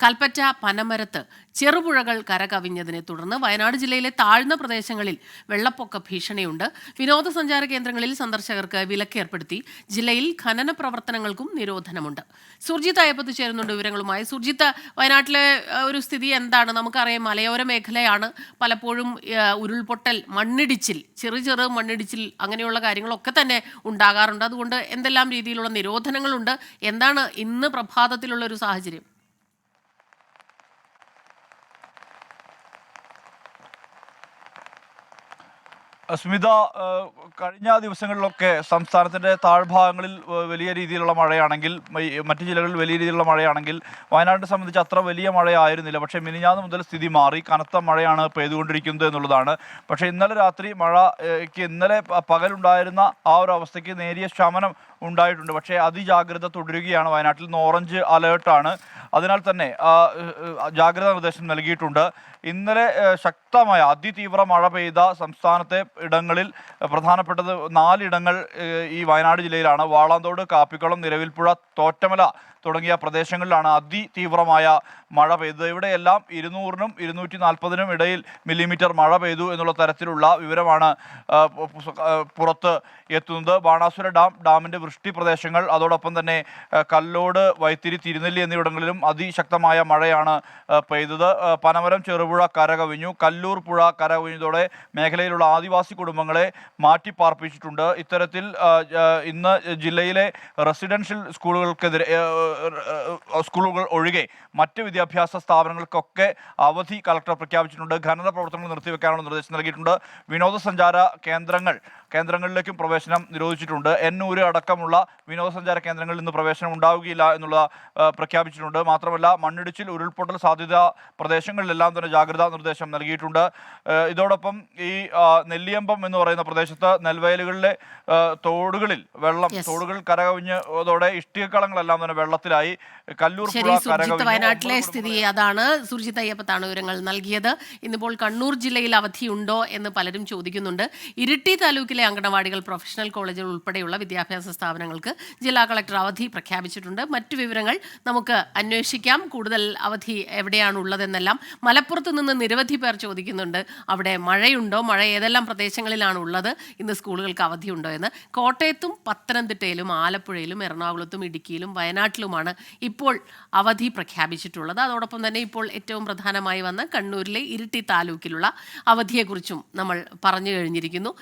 കൽപ്പറ്റ പനമരത്ത് ചെറുപുഴകൾ കരകവിഞ്ഞതിനെ തുടർന്ന് വയനാട് ജില്ലയിലെ താഴ്ന്ന പ്രദേശങ്ങളിൽ വെള്ളപ്പൊക്ക ഭീഷണിയുണ്ട്. വിനോദസഞ്ചാര കേന്ദ്രങ്ങളിൽ സന്ദർശകർക്ക് വിലക്കേർപ്പെടുത്തി. ജില്ലയിൽ ഖനന പ്രവർത്തനങ്ങൾക്കും നിരോധനമുണ്ട്. സുർജിത്ത് അയ്യപ്പത്ത് ചേരുന്നുണ്ട് വിവരങ്ങളുമായി. സുർജിത്ത്, വയനാട്ടിലെ ഒരു സ്ഥിതി എന്താണ്? നമുക്കറിയാം, മലയോര മേഖലയാണ്. പലപ്പോഴും ഉരുൾപൊട്ടൽ, മണ്ണിടിച്ചിൽ, ചെറു മണ്ണിടിച്ചിൽ അങ്ങനെയുള്ള കാര്യങ്ങളൊക്കെ തന്നെ ഉണ്ടാകാറുണ്ട്. അതുകൊണ്ട് എന്തെല്ലാം രീതിയിലുള്ള നിരോധനങ്ങളുണ്ട്? എന്താണ് ഇന്ന് പ്രഭാതത്തിലുള്ള ഒരു സാഹചര്യം? സ്മിത, കഴിഞ്ഞ ദിവസങ്ങളിലൊക്കെ സംസ്ഥാനത്തിൻ്റെ താഴ്ഭാഗങ്ങളിൽ വലിയ രീതിയിലുള്ള മഴയാണെങ്കിൽ, മറ്റു ജില്ലകളിൽ വലിയ രീതിയിലുള്ള മഴയാണെങ്കിൽ വയനാടിനെ സംബന്ധിച്ച് അത്ര വലിയ മഴയായിരുന്നില്ല. പക്ഷേ മിനിഞ്ഞാന്ന് മുതൽ സ്ഥിതി മാറി, കനത്ത മഴയാണ് പെയ്തുകൊണ്ടിരിക്കുന്നത് എന്നുള്ളതാണ്. പക്ഷേ ഇന്നലെ രാത്രി മഴയ്ക്ക്, ഇന്നലെ പകലുണ്ടായിരുന്ന ആ ഒരു അവസ്ഥയ്ക്ക് നേരിയ ശമനം ഉണ്ടായിട്ടുണ്ട്. പക്ഷേ അതിജാഗ്രത തുടരുകയാണ്. വയനാട്ടിൽ നിന്ന് ഓറഞ്ച് അലേർട്ടാണ്. അതിനാൽ തന്നെ ജാഗ്രതാ നിർദ്ദേശം നൽകിയിട്ടുണ്ട്. ഇന്നലെ ശക്തമായ അതിതീവ്ര മഴ പെയ്ത സംസ്ഥാനത്തെ ഇടങ്ങളിൽ പ്രധാനപ്പെട്ടത് 4 ഇടങ്ങൾ ഈ വയനാട് ജില്ലയിലാണ്. വാളാന്തോട്, കാപ്പിക്കുളം, നിലവിൽപ്പുഴ, തോറ്റമല തുടങ്ങിയ പ്രദേശങ്ങളിലാണ് അതിതീവ്രമായ മഴ പെയ്തത്. ഇവിടെയെല്ലാം 200-നും 240-നും ഇടയിൽ മില്ലിമീറ്റർ മഴ പെയ്തു എന്നുള്ള തരത്തിലുള്ള വിവരമാണ് പുറത്ത് എത്തുന്നത്. ബാണാസുര ഡാമിൻ്റെ വൃഷ്ടി പ്രദേശങ്ങൾ, അതോടൊപ്പം തന്നെ കല്ലോട്, വൈത്തിരി, തിരുനെല്ലി എന്നിവിടങ്ങളിലും അതിശക്തമായ മഴയാണ് പെയ്തത്. പനമരം ചെറുപുഴ കരകവിഞ്ഞു. കല്ലൂർ പുഴ കരകവിഞ്ഞതോടെ മേഖലയിലുള്ള ആദിവാസി കുടുംബങ്ങളെ മാറ്റിപ്പാർപ്പിച്ചിട്ടുണ്ട്. ഇത്തരത്തിൽ ഇന്ന് ജില്ലയിലെ റെസിഡൻഷ്യൽ സ്കൂളുകൾ ഒഴികെ മറ്റ് വിദ്യാഭ്യാസ സ്ഥാപനങ്ങൾക്കൊക്കെ അവധി കളക്ടർ പ്രഖ്യാപിച്ചിട്ടുണ്ട്. ഖനന പ്രവർത്തനങ്ങൾ നിർത്തിവെക്കാനുള്ള നിർദ്ദേശം നൽകിയിട്ടുണ്ട്. വിനോദസഞ്ചാര കേന്ദ്രങ്ങളിലേക്കും പ്രവേശനം നിരോധിച്ചിട്ടുണ്ട്. എന്നൂര് അടക്കമുള്ള വിനോദസഞ്ചാര കേന്ദ്രങ്ങളിൽ നിന്ന് പ്രവേശനം ഉണ്ടാവുകയില്ല എന്നുള്ള പ്രഖ്യാപിച്ചിട്ടുണ്ട്. മാത്രമല്ല, മണ്ണിടിച്ചിൽ, ഉരുൾപൊട്ടൽ സാധ്യത പ്രദേശങ്ങളിലെല്ലാം തന്നെ ജാഗ്രതാ നിർദ്ദേശം നൽകിയിട്ടുണ്ട്. ഇതോടൊപ്പം ഈ നെല്ലിയമ്പം എന്ന് പറയുന്ന പ്രദേശത്ത് നെൽവയലുകളിലെ തോടുകളിൽ തോടുകൾ കരകവിഞ്ഞതോടെ ഇഷ്ടികക്കളങ്ങളെല്ലാം തന്നെ വെള്ളത്തിലായി. കല്ലൂർ വയനാട്ടിലെ സ്ഥിതി അതാണ്. സുർജിത്ത് അയ്യപ്പത്താണ് വിവരങ്ങൾ നൽകിയത്. ഇന്നിപ്പോൾ കണ്ണൂർ ജില്ലയിൽ അവധിയുണ്ടോ എന്ന് പലരും ചോദിക്കുന്നുണ്ട്. ഇരിട്ടി താലൂക്കിലെ അങ്കണവാടികൾ, പ്രൊഫഷണൽ കോളേജുകൾ ഉൾപ്പെടെയുള്ള വിദ്യാഭ്യാസ സ്ഥാപനങ്ങൾക്ക് ജില്ലാ കളക്ടർ അവധി പ്രഖ്യാപിച്ചിട്ടുണ്ട്. മറ്റു വിവരങ്ങൾ നമുക്ക് അന്വേഷിക്കാം. കൂടുതൽ അവധി എവിടെയാണ് ഉള്ളതെന്നെല്ലാം. മലപ്പുറത്ത് നിന്ന് നിരവധി പേർ ചോദിക്കുന്നുണ്ട്, അവിടെ മഴയുണ്ടോ, മഴ ഏതെല്ലാം പ്രദേശങ്ങളിലാണ് ഉള്ളത്, ഇന്ന് സ്കൂളുകൾക്ക് അവധിയുണ്ടോ എന്ന്. കോട്ടയത്തും പത്തനംതിട്ടയിലും ആലപ്പുഴയിലും എറണാകുളത്തും ഇടുക്കിയിലും വയനാട്ടിലുമാണ് ഇപ്പോൾ അവധി പ്രഖ്യാപിച്ചിട്ടുള്ളത്. അതോടൊപ്പം തന്നെ ഇപ്പോൾ ഏറ്റവും പ്രധാനമായി വന്ന കണ്ണൂരിലെ ഇരിട്ടി താലൂക്കിലുള്ള അവധിയെക്കുറിച്ചും നമ്മൾ പറഞ്ഞു കഴിഞ്ഞിരിക്കുന്നു.